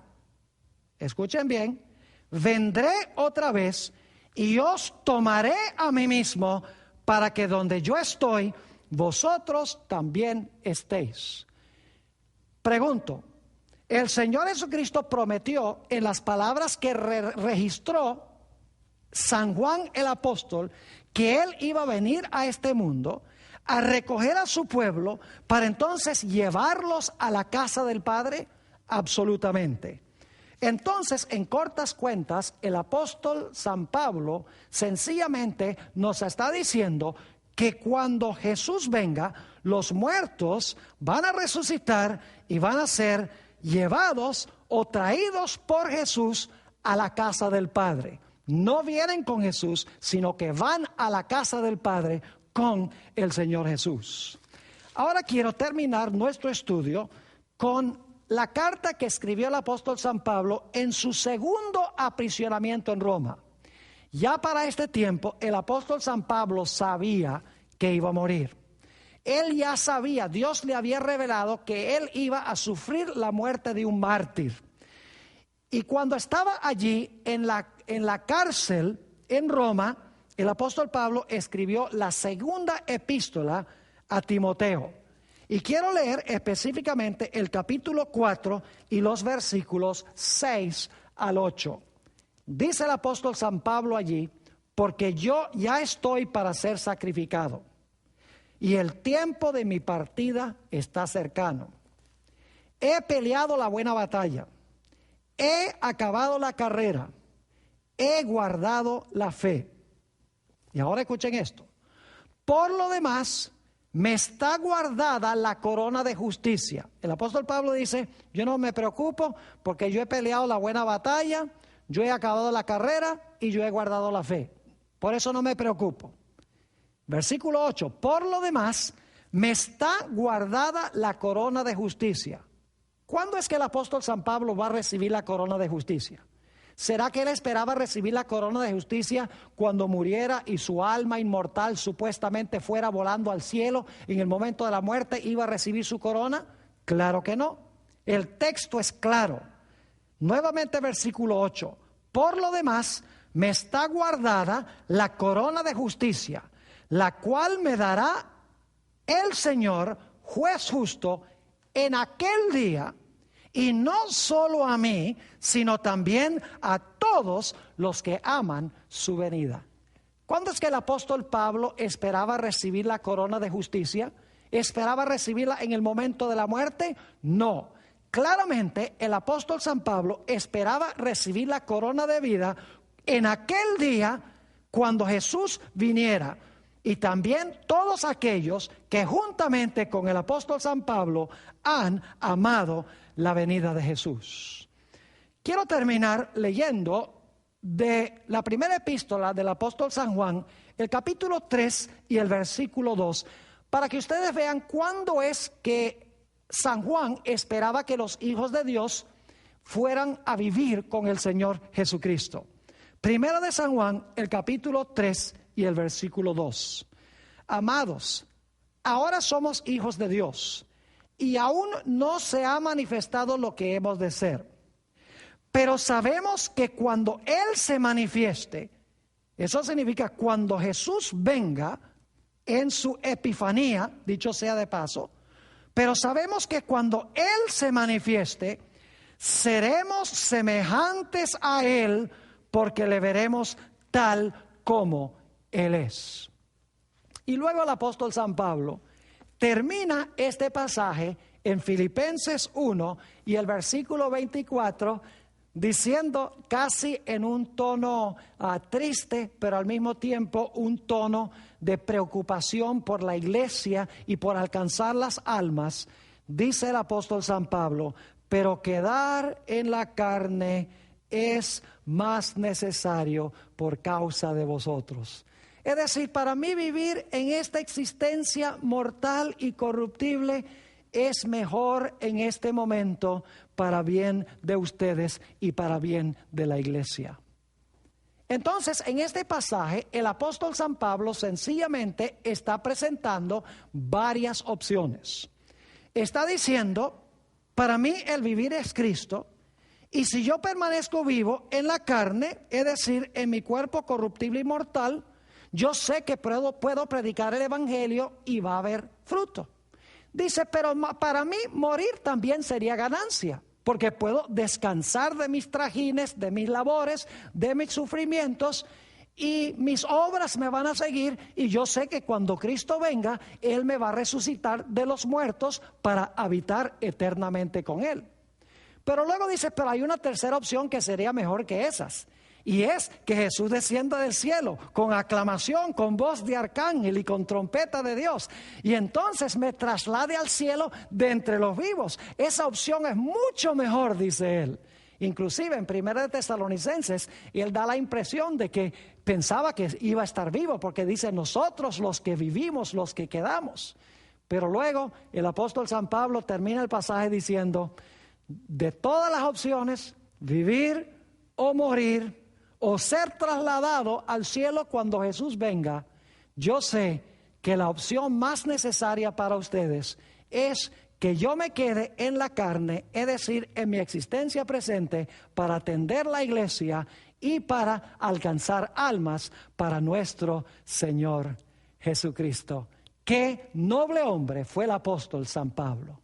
escuchen bien, vendré otra vez y os tomaré a mí mismo, para que donde yo estoy, vosotros también estéis. Pregunto, el Señor Jesucristo prometió en las palabras que registró San Juan el apóstol, que Él iba a venir a este mundo a recoger a su pueblo para entonces llevarlos a la casa del Padre. Absolutamente. Entonces, en cortas cuentas, el apóstol San Pablo sencillamente nos está diciendo que cuando Jesús venga, los muertos van a resucitar y van a ser llevados o traídos por Jesús a la casa del Padre. No vienen con Jesús, sino que van a la casa del Padre con el Señor Jesús. Ahora quiero terminar nuestro estudio con la carta que escribió el apóstol San Pablo en su segundo aprisionamiento en Roma. Ya para este tiempo el apóstol San Pablo sabía que iba a morir. Él ya sabía, Dios le había revelado que él iba a sufrir la muerte de un mártir. Y cuando estaba allí en la cárcel en Roma, el apóstol Pablo escribió la segunda epístola a Timoteo. Y quiero leer específicamente el capítulo 4 y los versículos 6 al 8. Dice el apóstol San Pablo allí: porque yo ya estoy para ser sacrificado, y el tiempo de mi partida está cercano. He peleado la buena batalla, he acabado la carrera, he guardado la fe. Y ahora escuchen esto: por lo demás, me está guardada la corona de justicia. El apóstol Pablo dice: yo no me preocupo porque yo he peleado la buena batalla, yo he acabado la carrera y yo he guardado la fe. Por eso no me preocupo. Versículo 8: por lo demás, me está guardada la corona de justicia. ¿Cuándo es que el apóstol San Pablo va a recibir la corona de justicia? ¿Será que él esperaba recibir la corona de justicia cuando muriera y su alma inmortal supuestamente fuera volando al cielo y en el momento de la muerte iba a recibir su corona? Claro que no. El texto es claro. Nuevamente versículo 8: por lo demás, me está guardada la corona de justicia, la cual me dará el Señor, juez justo, en aquel día. Y no solo a mí, sino también a todos los que aman su venida. ¿Cuándo es que el apóstol Pablo esperaba recibir la corona de justicia? ¿Esperaba recibirla en el momento de la muerte? No. Claramente el apóstol San Pablo esperaba recibir la corona de vida en aquel día cuando Jesús viniera. Y también todos aquellos que juntamente con el apóstol San Pablo han amado la venida de Jesús. Quiero terminar leyendo de la primera epístola del apóstol San Juan, el capítulo 3 y el versículo 2, para que ustedes vean cuándo es que San Juan esperaba que los hijos de Dios fueran a vivir con el Señor Jesucristo. Primera de San Juan, el capítulo 3 y el versículo 2. Amados, ahora somos hijos de Dios y aún no se ha manifestado lo que hemos de ser. Pero sabemos que cuando Él se manifieste, eso significa cuando Jesús venga en su epifanía, dicho sea de paso, pero sabemos que cuando Él se manifieste, seremos semejantes a Él porque le veremos tal como Él es. Y luego el apóstol San Pablo termina este pasaje en Filipenses 1 y el versículo 24 diciendo casi en un tono triste, pero al mismo tiempo un tono de preocupación por la iglesia y por alcanzar las almas, dice el apóstol San Pablo: pero quedar en la carne es más necesario por causa de vosotros. Es decir, para mí vivir en esta existencia mortal y corruptible es mejor en este momento para bien de ustedes y para bien de la iglesia. Entonces, en este pasaje, el apóstol San Pablo sencillamente está presentando varias opciones. Está diciendo: para mí el vivir es Cristo, y si yo permanezco vivo en la carne, es decir, en mi cuerpo corruptible y mortal, yo sé que puedo predicar el evangelio y va a haber fruto. Dice, pero para mí morir también sería ganancia, porque puedo descansar de mis trajines, de mis labores, de mis sufrimientos, y mis obras me van a seguir, y yo sé que cuando Cristo venga, Él me va a resucitar de los muertos para habitar eternamente con Él. Pero luego dice, pero hay una tercera opción que sería mejor que esas. Y es que Jesús descienda del cielo con aclamación, con voz de arcángel y con trompeta de Dios. Y entonces me traslade al cielo de entre los vivos. Esa opción es mucho mejor, dice él. Inclusive en 1 Tesalonicenses, él da la impresión de que pensaba que iba a estar vivo, porque dice, nosotros los que vivimos, los que quedamos. Pero luego el apóstol San Pablo termina el pasaje diciendo, de todas las opciones, vivir o morir, o ser trasladado al cielo cuando Jesús venga, yo sé que la opción más necesaria para ustedes es que yo me quede en la carne, es decir, en mi existencia presente, para atender la iglesia y para alcanzar almas para nuestro Señor Jesucristo. Qué noble hombre fue el apóstol San Pablo.